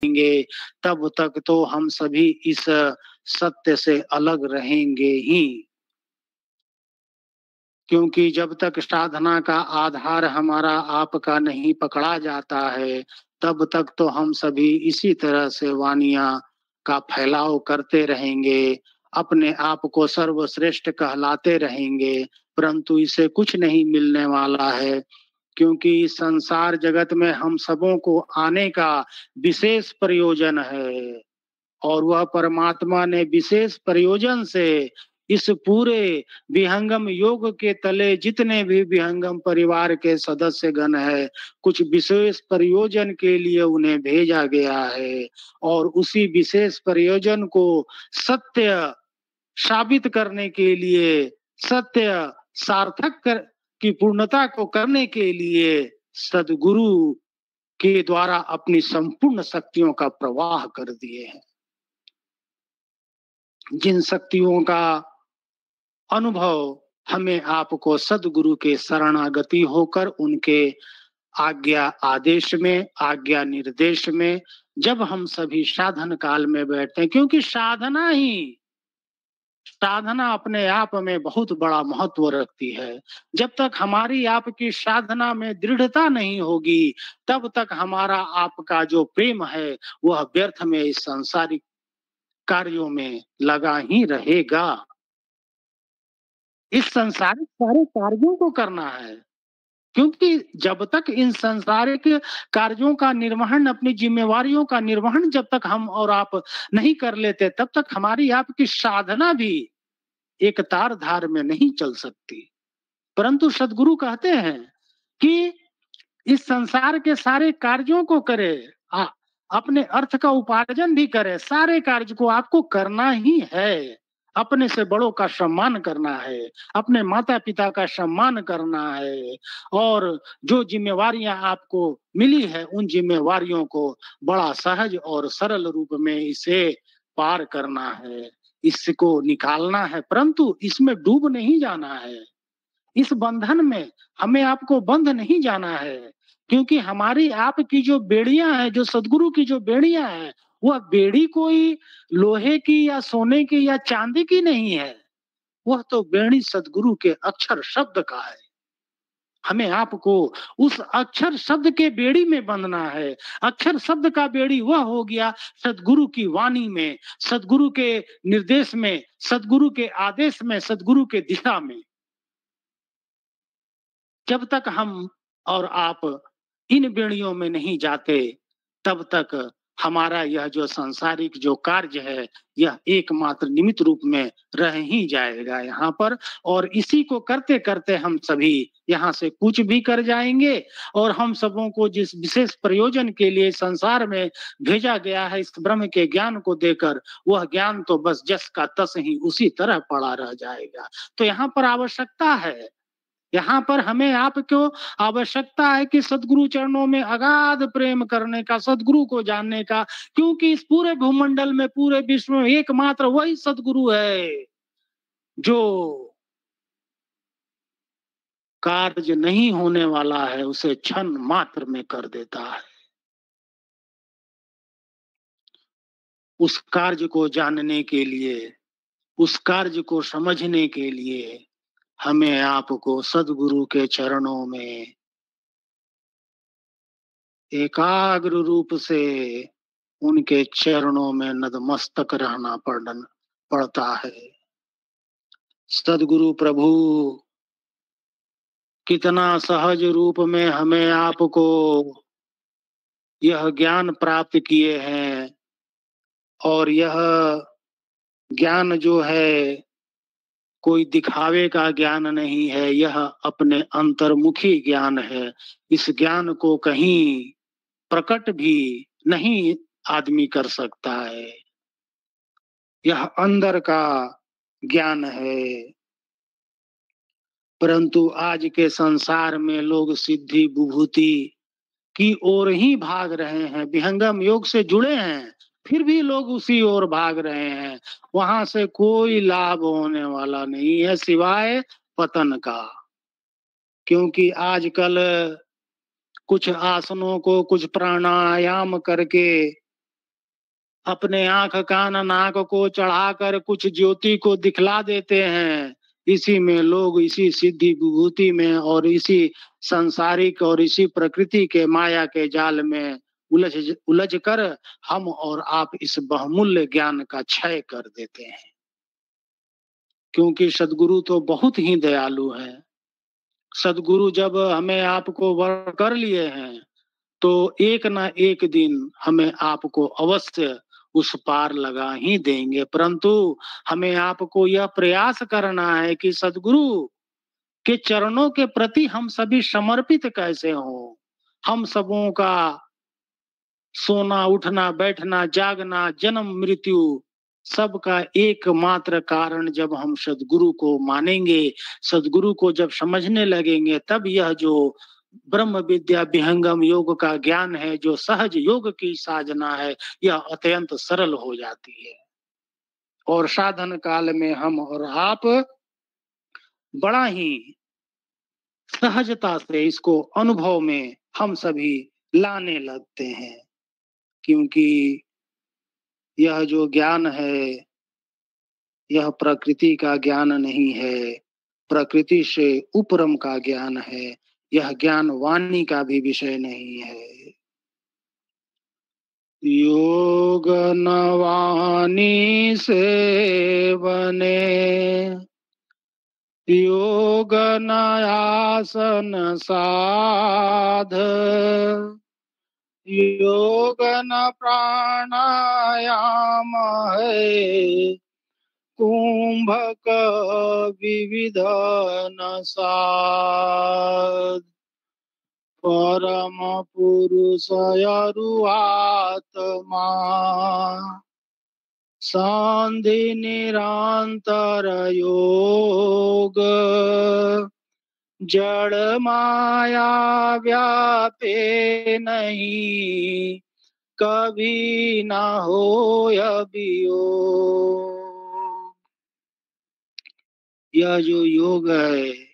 रहेंगे तब तक तो हम सभी इस सत्य से अलग रहेंगे ही। क्योंकि जब तक साधना का आधार हमारा आपका नहीं पकड़ा जाता है, तब तक तो हम सभी इसी तरह से वानियां का फैलाव करते रहेंगे, अपने आप को सर्वश्रेष्ठ कहलाते रहेंगे, परंतु इससे कुछ नहीं मिलने वाला है। क्योंकि इस संसार जगत में हम सबों को आने का विशेष प्रयोजन है, और वह परमात्मा ने विशेष प्रयोजन से इस पूरे विहंगम योग के तले जितने भी विहंगम परिवार के सदस्य गण है, कुछ विशेष प्रयोजन के लिए उन्हें भेजा गया है, और उसी विशेष प्रयोजन को सत्य साबित करने के लिए, सत्य सार्थक कर की पूर्णता को करने के लिए सदगुरु के द्वारा अपनी संपूर्ण शक्तियों का प्रवाह कर दिए हैं। जिन शक्तियों का अनुभव हमें आपको सदगुरु के शरणागति होकर उनके आज्ञा आदेश में, आज्ञा निर्देश में जब हम सभी साधन काल में बैठते हैं, क्योंकि साधना अपने आप में बहुत बड़ा महत्व रखती है। जब तक हमारी आपकी साधना में दृढ़ता नहीं होगी, तब तक हमारा आपका जो प्रेम है वह व्यर्थ में इस सांसारिक कार्यों में लगा ही रहेगा। इस संसारिक सारे कार्यों को करना है, क्योंकि जब तक इन संसारिक कार्यों का निर्वहन, अपनी जिम्मेवारियों का निर्वहन जब तक हम और आप नहीं कर लेते, तब तक हमारी आपकी साधना भी एक तार धार में नहीं चल सकती। परंतु सदगुरु कहते हैं कि इस संसार के सारे कार्यों को करे, अपने अर्थ का उपार्जन भी करे, सारे कार्य को आपको करना ही है। अपने से बड़ों का सम्मान करना है, अपने माता पिता का सम्मान करना है, और जो जिम्मेवारियां आपको मिली है उन जिम्मेवारियों को बड़ा सहज और सरल रूप में इसे पार करना है, इसको निकालना है, परंतु इसमें डूब नहीं जाना है। इस बंधन में हमें आपको बंध नहीं जाना है, क्योंकि हमारी आपकी जो बेड़ियां हैं, जो सदगुरु की जो बेड़ियां हैं, वह बेड़ी कोई लोहे की या सोने की या चांदी की नहीं है, वह तो बेड़ी सदगुरु के अक्षर शब्द का है। हमें आपको उस अक्षर शब्द के बेड़ी में बंधना है। अक्षर शब्द का बेड़ी वह हो गया सदगुरु की वाणी में, सदगुरु के निर्देश में, सदगुरु के आदेश में, सदगुरु के दिशा में। जब तक हम और आप इन बेड़ियों में नहीं जाते, तब तक हमारा यह जो सांसारिक जो कार्य है, यह एकमात्र निमित्त रूप में रह ही जाएगा यहाँ पर, और इसी को करते करते हम सभी यहाँ से कुछ भी कर जाएंगे, और हम सबों को जिस विशेष प्रयोजन के लिए संसार में भेजा गया है, इस ब्रह्म के ज्ञान को देकर, वह ज्ञान तो बस जस का तस ही उसी तरह पड़ा रह जाएगा। तो यहाँ पर आवश्यकता है, यहाँ पर हमें आपको आवश्यकता है कि सदगुरु चरणों में अगाध प्रेम करने का, सदगुरु को जानने का, क्योंकि इस पूरे भूमंडल में, पूरे विश्व में एकमात्र वही सदगुरु है जो कार्य नहीं होने वाला है उसे क्षण मात्र में कर देता है। उस कार्य को जानने के लिए, उस कार्य को समझने के लिए हमें आपको सदगुरु के चरणों में एकाग्र रूप से उनके चरणों में नतमस्तक रहना पड़ता है। सदगुरु प्रभु कितना सहज रूप में हमें आपको यह ज्ञान प्राप्त किए हैं, और यह ज्ञान जो है कोई दिखावे का ज्ञान नहीं है, यह अपने अंतर्मुखी ज्ञान है। इस ज्ञान को कहीं प्रकट भी नहीं आदमी कर सकता है, यह अंदर का ज्ञान है। परंतु आज के संसार में लोग सिद्धि विभूति की ओर ही भाग रहे हैं, विहंगम योग से जुड़े हैं, फिर भी लोग उसी ओर भाग रहे हैं। वहां से कोई लाभ होने वाला नहीं है सिवाय पतन का, क्योंकि आजकल कुछ आसनों को, कुछ प्राणायाम करके अपने आंख कान नाक को चढ़ाकर कुछ ज्योति को दिखला देते हैं। इसी में लोग इसी सिद्धि विभूति में और इसी सांसारिक और इसी प्रकृति के माया के जाल में उलझ उलझ कर हम और आप इस बहुमूल्य ज्ञान का क्षय कर देते हैं। क्योंकि सदगुरु तो बहुत ही दयालु है। सदगुरु जब हमें आपको वर्ण कर लिए हैं तो एक ना एक दिन हमें आपको अवश्य उस पार लगा ही देंगे, परंतु हमें आपको यह प्रयास करना है कि सदगुरु के चरणों के प्रति हम सभी समर्पित कैसे हों। हम सबों का सोना उठना बैठना जागना जन्म मृत्यु सबका एकमात्र कारण जब हम सदगुरु को मानेंगे, सदगुरु को जब समझने लगेंगे, तब यह जो ब्रह्म विद्या विहंगम योग का ज्ञान है, जो सहज योग की साधना है, यह अत्यंत सरल हो जाती है। और साधन काल में हम और आप बड़ा ही सहजता से इसको अनुभव में हम सभी लाने लगते हैं। क्योंकि यह जो ज्ञान है, यह प्रकृति का ज्ञान नहीं है, प्रकृति से उपरम का ज्ञान है। यह ज्ञान वाणी का भी विषय नहीं है। योग न वाणी से बने, योग न आसन साध, योग न प्राणायाम है, कुंभक विविध न साध। परम पुरुष आत्मा संधि निरंतर योग, जड़ माया व्यापे नहीं, कभी ना हो वियोग। यह जो योग है,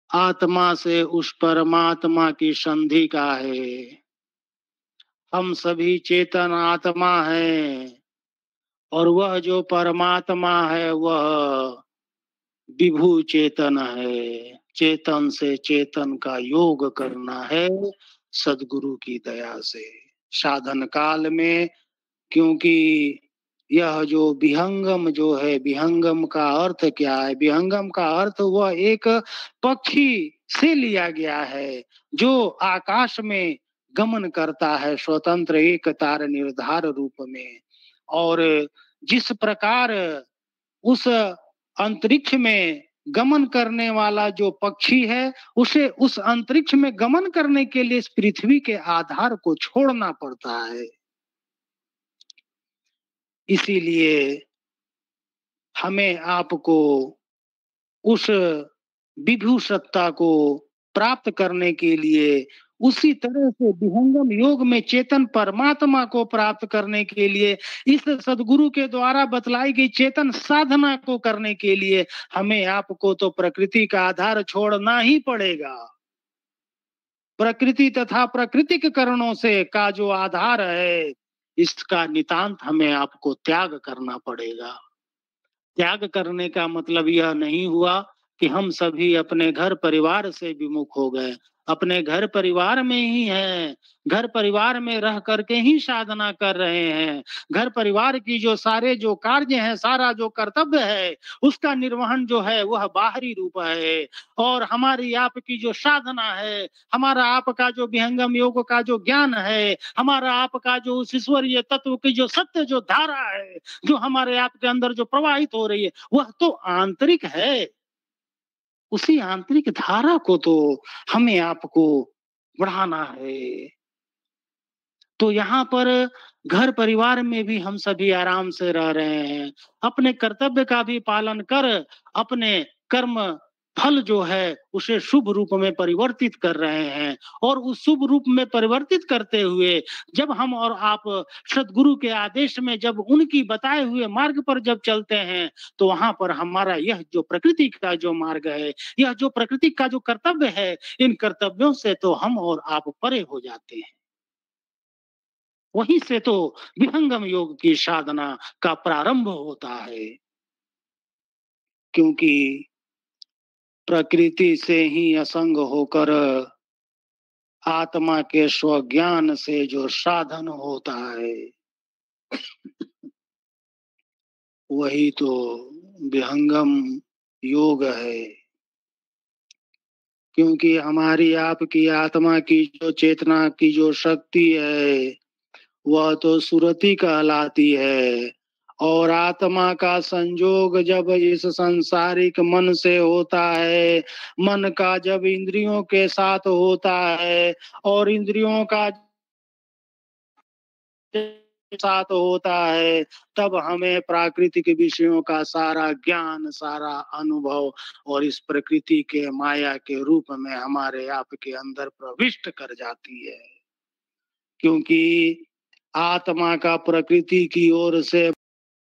आत्मा से उस परमात्मा की संधि का है। हम सभी चेतन आत्मा हैं और वह जो परमात्मा है वह विभु चेतन है। चेतन से चेतन का योग करना है सदगुरु की दया से साधन काल में। क्योंकि यह जो विहंगम जो है, विहंगम का अर्थ क्या है? विहंगम का अर्थ वह एक पक्षी से लिया गया है जो आकाश में गमन करता है स्वतंत्र एक तार निर्धार रूप में। और जिस प्रकार उस अंतरिक्ष में गमन करने वाला जो पक्षी है, उसे उस अंतरिक्ष में गमन करने के लिए इस पृथ्वी के आधार को छोड़ना पड़ता है। इसीलिए हमें आपको उस विभु सत्ता को प्राप्त करने के लिए, उसी तरह से विहंगम योग में चेतन परमात्मा को प्राप्त करने के लिए, इस सदगुरु के द्वारा बतलाई गई चेतन साधना को करने के लिए हमें आपको तो प्रकृति का आधार छोड़ना ही पड़ेगा। प्रकृति तथा प्राकृतिक कारणों से का जो आधार है, इसका नितांत हमें आपको त्याग करना पड़ेगा। त्याग करने का मतलब यह नहीं हुआ कि हम सभी अपने घर परिवार से विमुख हो गए। अपने घर परिवार में ही हैं, घर परिवार में रह करके ही साधना कर रहे हैं। घर परिवार की जो सारे जो कार्य हैं, सारा जो कर्तव्य है, उसका निर्वहन जो है वह बाहरी रूप है। और हमारी आपकी जो साधना है, हमारा आपका जो विहंगम योग का जो ज्ञान है, हमारा आपका जो उस ईश्वरीय तत्व की जो सत्य जो धारा है, जो हमारे आपके अंदर जो प्रवाहित हो रही है, वह तो आंतरिक है। उसी आंतरिक धारा को तो हमें आपको बढ़ाना है। तो यहाँ पर घर परिवार में भी हम सभी आराम से रह रहे हैं, अपने कर्तव्य का भी पालन कर अपने कर्म फल जो है उसे शुभ रूप में परिवर्तित कर रहे हैं। और उस शुभ रूप में परिवर्तित करते हुए जब हम और आप सदगुरु के आदेश में जब उनकी बताए हुए मार्ग पर जब चलते हैं, तो वहां पर हमारा यह जो प्रकृति का जो मार्ग है, यह जो प्रकृति का जो कर्तव्य है, इन कर्तव्यों से तो हम और आप परे हो जाते हैं। वहीं से तो विहंगम योग की साधना का प्रारंभ होता है। क्योंकि प्रकृति से ही असंग होकर आत्मा के स्वज्ञान से जो साधन होता है, वही तो विहंगम योग है। क्योंकि हमारी आपकी आत्मा की जो चेतना की जो शक्ति है, वह तो सुरति कहलाती है। और आत्मा का संजोग जब इस सांसारिक मन से होता है, मन का जब इंद्रियों के साथ होता है और इंद्रियों का साथ होता है, तब हमें प्राकृतिक विषयों का सारा ज्ञान, सारा अनुभव और इस प्रकृति के माया के रूप में हमारे आपके अंदर प्रविष्ट कर जाती है। क्योंकि आत्मा का प्रकृति की ओर से